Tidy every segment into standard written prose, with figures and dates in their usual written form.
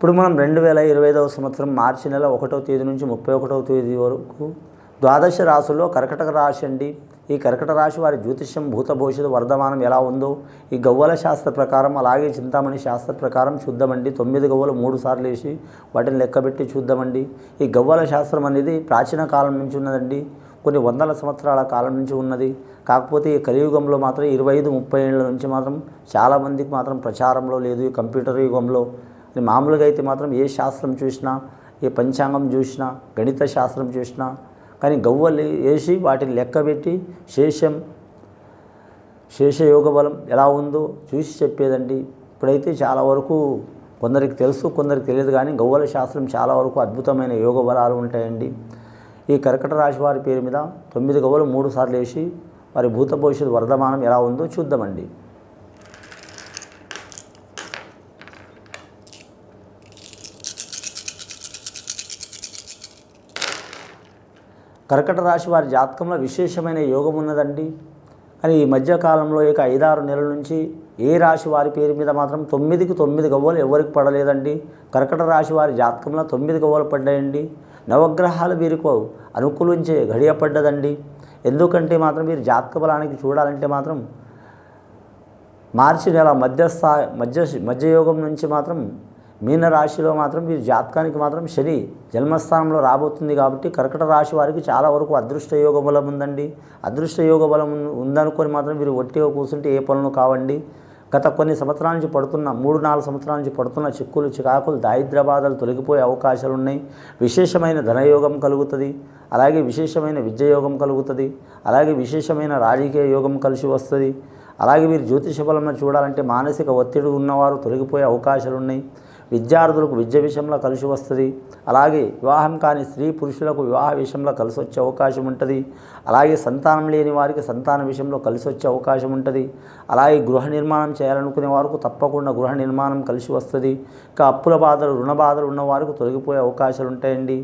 ఇప్పుడు మనం 2025వ సంవత్సరం మార్చి నెల 1వ తేదీ నుంచి 31వ తేదీ వరకు ద్వాదశ రాశుల్లో కర్కటక రాశి అండి. ఈ కర్కట రాశి వారి జ్యోతిష్యం భూత భవిష్యత్తు వర్ధమానం ఎలా ఉందో ఈ గవ్వల శాస్త్ర ప్రకారం అలాగే చింతామణి శాస్త్ర ప్రకారం చూద్దామండి. 9 గవ్వలు 3 సార్లు వేసి వాటిని లెక్కబెట్టి చూద్దామండి. ఈ గవ్వల శాస్త్రం అనేది ప్రాచీన కాలం నుంచి ఉన్నదండి. కొన్ని వందల సంవత్సరాల కాలం నుంచి ఉన్నది. కాకపోతే ఈ కలియుగంలో మాత్రం 25-30 ఏళ్ళ నుంచి మాత్రం చాలామందికి మాత్రం ప్రచారంలో లేదు. ఈ కంప్యూటర్ యుగంలో మామూలుగా అయితే మాత్రం ఏ శాస్త్రం చూసినా, ఏ పంచాంగం చూసినా, గణిత శాస్త్రం చూసినా కానీ గవ్వలు వేసి వాటిని లెక్కబెట్టి శేషయోగ బలం ఎలా ఉందో చూసి చెప్పేదండి. ఇప్పుడైతే చాలా వరకు కొందరికి తెలుసు, కొందరికి తెలియదు. కానీ గవ్వల శాస్త్రం చాలా వరకు అద్భుతమైన యోగ బలాలు ఉంటాయండి. ఈ కర్కట రాశి వారి పేరు మీద 9 గవ్వలు 3 సార్లు వేసి వారి భూత భవిష్యత్తు వర్ధమానం ఎలా ఉందో చూద్దామండి. కర్కట రాశి వారి జాతకంలో విశేషమైన యోగం ఉన్నదండి. కానీ ఈ మధ్యకాలంలో 5-6 నెలల నుంచి ఏ రాశి వారి పేరు మీద మాత్రం 9కి 9 గవ్వలు ఎవరికి పడలేదండి. కర్కట రాశి వారి జాతకంలో 9 గవ్వలు పడ్డాయండి. నవగ్రహాలు వీరికి అనుకూలించే గడియ పడ్డదండి. ఎందుకంటే మాత్రం వీరి జాతక బలానికి చూడాలంటే మాత్రం మార్చి నెల మధ్యయోగం నుంచి మాత్రం మీనరాశిలో మాత్రం వీరి జాతకానికి మాత్రం శని జన్మస్థానంలో రాబోతుంది. కాబట్టి కర్కట రాశి వారికి చాలా వరకు అదృష్ట యోగ బలం ఉందండి. అదృష్ట యోగ బలం ఉందనుకొని మాత్రం వీరు ఒట్టిగా కూర్చుంటే ఏ పనులు కావండి. గత కొన్ని సంవత్సరాల నుంచి పడుతున్న 3-4 సంవత్సరాల నుంచి పడుతున్న చిక్కులు చికాకులు దారిద్ర్య బాధలు తొలగిపోయే అవకాశాలు ఉన్నాయి. విశేషమైన ధనయోగం కలుగుతుంది. అలాగే విశేషమైన విద్యయోగం కలుగుతుంది. అలాగే విశేషమైన రాజకీయ యోగం కలిసి వస్తుంది. అలాగే వీరు జ్యోతిష బలంలో చూడాలంటే మానసిక ఒత్తిడి ఉన్నవారు తొలగిపోయే అవకాశాలు ఉన్నాయి. విద్యార్థులకు విద్య విషయంలో కలిసి వస్తుంది. అలాగే వివాహం కాని స్త్రీ పురుషులకు వివాహ విషయంలో కలిసి వచ్చే అవకాశం ఉంటుంది. అలాగే సంతానం లేని వారికి సంతాన విషయంలో కలిసి వచ్చే అవకాశం ఉంటుంది. అలాగే గృహ నిర్మాణం చేయాలనుకునే వారికి తప్పకుండా గృహ నిర్మాణం కలిసి వస్తుంది. ఇంకా అప్పుల బాధలు రుణ బాధలు ఉన్న వారికి తొలగిపోయే అవకాశాలు ఉంటాయండి.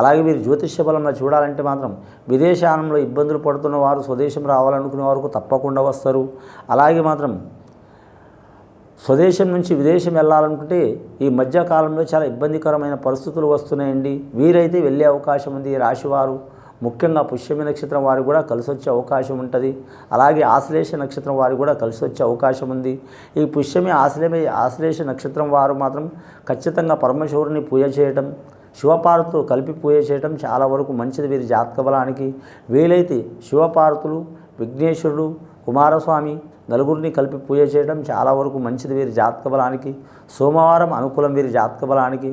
అలాగే వీరు జ్యోతిష్య బలంలో చూడాలంటే మాత్రం విదేశానంలో ఇబ్బందులు పడుతున్న వారు స్వదేశం రావాలనుకునే వారికి తప్పకుండా వస్తారు. అలాగే మాత్రం స్వదేశం నుంచి విదేశం వెళ్ళాలనుకుంటే ఈ మధ్యకాలంలో చాలా ఇబ్బందికరమైన పరిస్థితులు వస్తున్నాయండి. వీరైతే వెళ్ళే అవకాశం ఉంది. ఈ రాశివారు ముఖ్యంగా పుష్యమి నక్షత్రం వారు కూడా కలిసి వచ్చే అవకాశం ఉంటుంది. అలాగే ఆశ్లేష నక్షత్రం వారు కూడా కలిసి వచ్చే అవకాశం ఉంది. ఈ పుష్యమి ఆశ్లేష నక్షత్రం వారు మాత్రం ఖచ్చితంగా పరమశివుడిని పూజ చేయటం, శివపార్వతులు కలిపి పూజ చేయటం చాలా వరకు మంచిది వీరి జాతక బలానికి. వీలైతే శివపార్వతులు, విఘ్నేశ్వరుడు, కుమారస్వామి నలుగురిని కలిపి పూజ చేయడం చాలా వరకు మంచిది వీరి జాతక బలానికి. సోమవారం అనుకూలం వీరి జాతక బలానికి.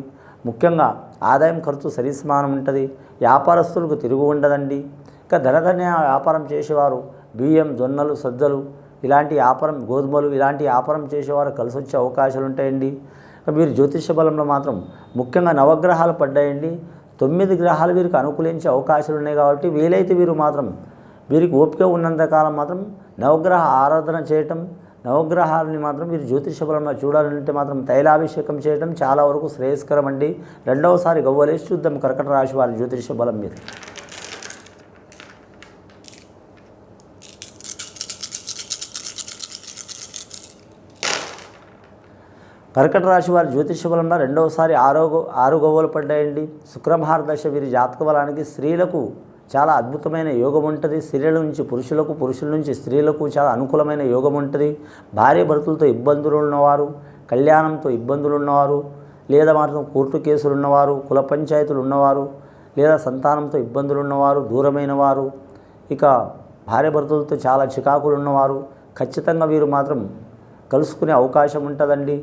ముఖ్యంగా ఆదాయం ఖర్చు సరిసమానం ఉంటుంది. వ్యాపారస్తులకు తిరుగు ఉండదండి. ఇంకా ధనధాన్య వ్యాపారం చేసేవారు బియ్యం, జొన్నలు, సజ్జలు ఇలాంటి వ్యాపారం, గోధుమలు ఇలాంటి వ్యాపారం చేసేవారు కలిసి వచ్చే అవకాశాలు ఉంటాయండి. వీరు జ్యోతిష బలంలో మాత్రం ముఖ్యంగా నవగ్రహాలు పడ్డాయండి. 9 గ్రహాలు వీరికి అనుకూలించే అవకాశాలు ఉన్నాయి. కాబట్టి వీలైతే వీరికి ఓపిక ఉన్నంతకాలం మాత్రం నవగ్రహ ఆరాధన చేయటం, నవగ్రహాలని మాత్రం వీరు జ్యోతిష బలంలో చూడాలంటే మాత్రం తైలాభిషేకం చేయడం చాలా వరకు శ్రేయస్కరం అండి. రెండవసారి గవ్వలేసి చూద్దాం కర్కట రాశి వారి జ్యోతిష బలం మీద. కర్కట రాశి వారి జ్యోతిష బలంలో రెండవసారి 6 గవ్వలు పడ్డాయండి. శుక్రమహారదశ వీరి జాతక బలానికి స్త్రీలకు చాలా అద్భుతమైన యోగం ఉంటుంది. స్త్రీల నుంచి పురుషులకు, పురుషుల నుంచి స్త్రీలకు చాలా అనుకూలమైన యోగం ఉంటుంది. భార్య భర్తలతో ఇబ్బందులు ఉన్నవారు, కళ్యాణంతో ఇబ్బందులు ఉన్నవారు, లేదా మాత్రం కోర్టు కేసులు ఉన్నవారు, కుల పంచాయతీలు ఉన్నవారు, లేదా సంతానంతో ఇబ్బందులు ఉన్నవారు, దూరమైన వారు, ఇక భార్య భర్తలతో చాలా చికాకులు ఉన్నవారు ఖచ్చితంగా వీరు మాత్రం కలుసుకునే అవకాశం ఉంటుందండి.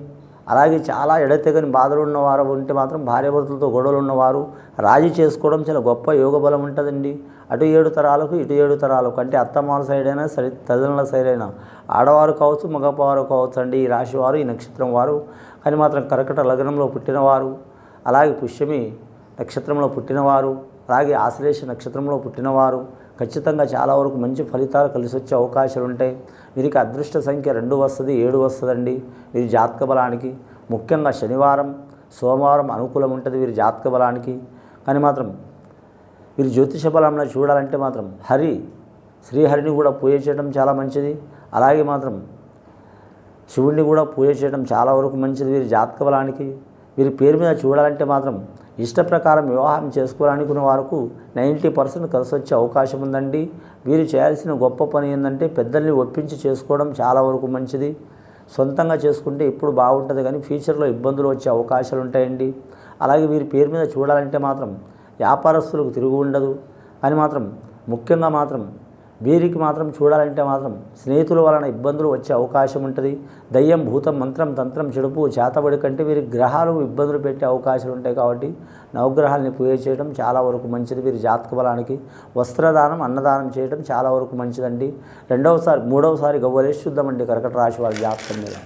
అలాగే చాలా ఎడతెగని బాధలు ఉన్నవారు ఉంటే మాత్రం భార్యాభర్తలతో గొడవలు ఉన్నవారు రాజీ చేసుకోవడం చాలా గొప్ప యోగ బలం ఉంటుందండి. అటు 7 తరాలకు ఇటు 7 తరాలకు అంటే అత్తమాల సైడ్ అయినా సరే, తల్లిదండ్రుల సైడ్ అయినా ఆడవారు కావచ్చు, మగవారు కావచ్చు అండి. ఈ రాశివారు, ఈ నక్షత్రం వారు కానీ మాత్రం కర్కట లగ్నంలో పుట్టినవారు, అలాగే పుష్యమి నక్షత్రంలో పుట్టినవారు, అలాగే ఆశ్లేష నక్షత్రంలో పుట్టినవారు ఖచ్చితంగా చాలా వరకు మంచి ఫలితాలు కలిసి వచ్చే అవకాశాలు ఉంటాయి. వీరికి అదృష్ట సంఖ్య 2 వస్తుంది, 7 వస్తుందండి వీరి జాతక బలానికి. ముఖ్యంగా శనివారం, సోమవారం అనుకూలం ఉంటుంది వీరి జాతక బలానికి. కానీ మాత్రం వీరి జ్యోతిష బలంలో చూడాలంటే మాత్రం శ్రీహరిని కూడా పూజ చేయడం చాలా మంచిది. అలాగే మాత్రం శివుణ్ణి కూడా పూజ చేయడం చాలా వరకు మంచిది వీరి జాతక బలానికి. వీరి పేరు మీద చూడాలంటే మాత్రం ఇష్ట ప్రకారం వివాహం చేసుకోవాలనుకునే వారికి 90% కలిసి వచ్చే అవకాశం ఉందండి. వీరు చేయాల్సిన గొప్ప పని ఏంటంటే పెద్దల్ని ఒప్పించి చేసుకోవడం చాలా వరకు మంచిది. సొంతంగా చేసుకుంటే ఇప్పుడు బాగుంటుంది, కానీ ఫ్యూచర్లో ఇబ్బందులు వచ్చే అవకాశాలు ఉంటాయండి. అలాగే వీరి పేరు మీద చూడాలంటే మాత్రం వ్యాపారస్తులకు తిరుగు ఉండదు. కానీ మాత్రం ముఖ్యంగా మాత్రం వీరికి మాత్రం చూడాలంటే మాత్రం స్నేహితుల వలన ఇబ్బందులు వచ్చే అవకాశం ఉంటుంది. దయ్యం, భూతం, మంత్రం, తంత్రం, చెడుపు, చేతబడి కంటే వీరి గ్రహాలు ఇబ్బందులు పెట్టే అవకాశాలు ఉంటాయి. కాబట్టి నవగ్రహాలని పూజ చేయడం చాలా వరకు మంచిది. వీరి జాతక బలానికి వస్త్రదానం, అన్నదానం చేయడం చాలా వరకు మంచిదండి. మూడవసారి గవ్వలేసి చూద్దామండి కర్కట రాశి వారి జాతకం మీద.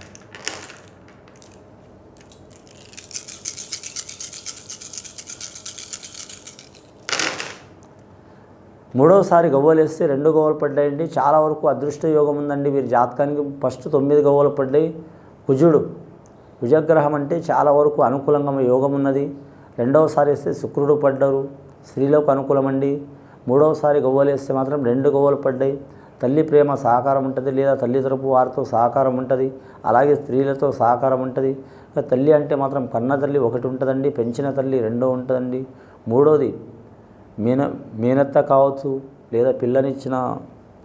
మూడవసారి గవ్వలేస్తే 2 గవ్వలు పడ్డాయండి. చాలా వరకు అదృష్ట యోగం ఉందండి వీరి జాతకానికి. ఫస్ట్ 9 గవ్వలు పడ్డాయి. కుజగ్రహం అంటే చాలా వరకు అనుకూలంగా యోగం ఉన్నది. రెండవసారి వేస్తే శుక్రుడు పడ్డారు, స్త్రీలకు అనుకూలమండి. మూడవసారి గవ్వలేస్తే మాత్రం 2 గవ్వలు పడ్డాయి. తల్లి ప్రేమ సహకారం ఉంటుంది, లేదా తల్లి తరపు వారితో సహకారం ఉంటుంది. అలాగే స్త్రీలతో సహకారం ఉంటుంది. ఇక తల్లి అంటే మాత్రం కన్న తల్లి ఒకటి ఉంటుందండి, పెంచిన తల్లి 2 ఉంటుందండి. మూడోది మేనత్త కావచ్చు, లేదా పిల్లనిచ్చిన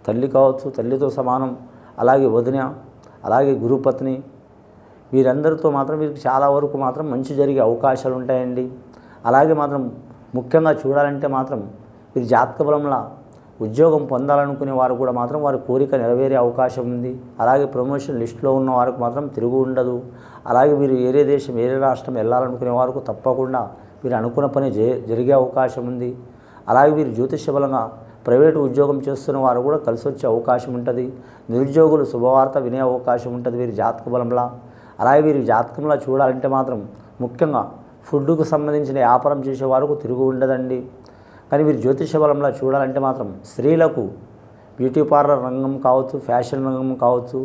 తల్లి కావచ్చు, తల్లితో సమానం. అలాగే వదిన, అలాగే గురుపత్ని, వీరందరితో మాత్రం వీరికి చాలా వరకు మాత్రం మంచి జరిగే అవకాశాలు ఉంటాయండి. అలాగే మాత్రం ముఖ్యంగా చూడాలంటే మాత్రం వీరి జాతక బలంలో ఉద్యోగం పొందాలనుకునే వారు కూడా మాత్రం వారి కోరిక నెరవేరే అవకాశం ఉంది. అలాగే ప్రమోషన్ లిస్టులో ఉన్న వారికి మాత్రం తిరుగు ఉండదు. అలాగే వీరు ఏరే దేశం, ఏరే రాష్ట్రం వెళ్ళాలనుకునే వారికి తప్పకుండా వీరు అనుకున్న పని జరిగే అవకాశం ఉంది. అలాగే వీరు జ్యోతిష్య బలంగా ప్రైవేటు ఉద్యోగం చేస్తున్న వారు కూడా కలిసి వచ్చే అవకాశం ఉంటుంది. నిరుద్యోగులు శుభవార్త వినే అవకాశం ఉంటుంది వీరి జాతక బలంలో. అలాగే వీరి జాతకంలో చూడాలంటే మాత్రం ముఖ్యంగా ఫుడ్కు సంబంధించిన వ్యాపారం చేసే వారికి తిరుగు ఉండదండి. కానీ వీరు జ్యోతిష్య బలంలో చూడాలంటే మాత్రం స్త్రీలకు బ్యూటీ పార్లర్ రంగం కావచ్చు, ఫ్యాషన్ రంగం కావచ్చు.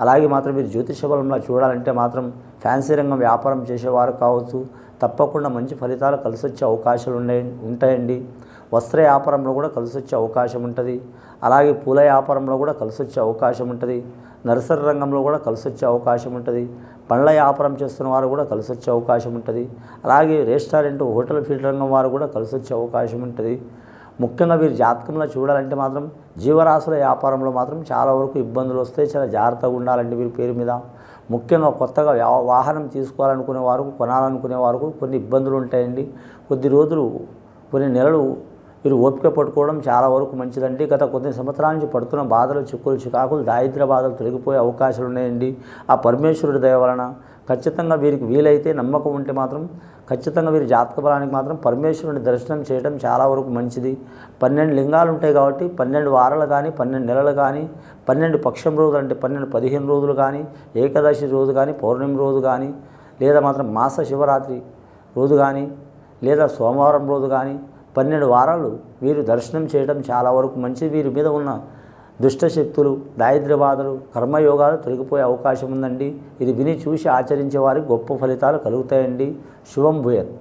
అలాగే మాత్రం వీరు జ్యోతిష్య బలంలో చూడాలంటే మాత్రం ఫ్యాన్సీ రంగం వ్యాపారం చేసేవారు కావచ్చు. తప్పకుండా మంచి ఫలితాలు కలిసి వచ్చే అవకాశాలు ఉంటాయండి. వస్త్ర వ్యాపారంలో కూడా కలిసి వచ్చే అవకాశం ఉంటుంది. అలాగే పూల వ్యాపారంలో కూడా కలిసి వచ్చే అవకాశం ఉంటుంది. నర్సరీ రంగంలో కూడా కలిసి వచ్చే అవకాశం ఉంటుంది. పండ్ల వ్యాపారం చేస్తున్న వారు కూడా కలిసి వచ్చే అవకాశం ఉంటుంది. అలాగే రెస్టారెంట్, హోటల్ ఫీల్డ్ రంగం వారు కూడా కలిసి వచ్చే అవకాశం ఉంటుంది. ముఖ్యంగా వీరి జాతకంలో చూడాలంటే మాత్రం జీవరాశుల వ్యాపారంలో మాత్రం చాలా వరకు ఇబ్బందులు వస్తాయి. చాలా జాగ్రత్తగా ఉండాలండి వీరి పేరు మీద. ముఖ్యంగా కొత్తగా వాహనం తీసుకోవాలనుకునే వారు, కొనాలనుకునే వారు కొన్ని ఇబ్బందులు ఉంటాయండి. కొద్ది రోజులు, కొన్ని నెలలు వీరు ఓపిక పట్టుకోవడం చాలా వరకు మంచిదండి. గత కొన్ని సంవత్సరాల నుంచి పడుతున్న బాధలు, చిక్కులు, చికాకులు, దారిద్ర్య బాధలు తొలగిపోయే అవకాశాలు ఉన్నాయండి. ఆ పరమేశ్వరుడి దయ వలన ఖచ్చితంగా వీరికి వీలైతే, నమ్మకం ఉంటే మాత్రం ఖచ్చితంగా వీరి జాతక బలానికి మాత్రం పరమేశ్వరుని దర్శనం చేయడం చాలా వరకు మంచిది. 12 లింగాలు ఉంటాయి కాబట్టి 12 వారాలు కానీ, 12 నెలలు కానీ, 12 పక్షం రోజులు అంటే 15 రోజులు కానీ, ఏకాదశి రోజు కానీ, పౌర్ణమి రోజు కానీ, లేదా మాత్రం మాస శివరాత్రి రోజు కానీ, లేదా సోమవారం రోజు కానీ 12 వారాలు వీరు దర్శనం చేయడం చాలా వరకు మంచిది. వీరి మీద ఉన్న దుష్టశక్తులు, దారిద్ర్య బాధలు, కర్మయోగాలు తొలగిపోయే అవకాశం ఉందండి. ఇది విని చూసి ఆచరించే వారికి గొప్ప ఫలితాలు కలుగుతాయండి. శుభం భూయత్.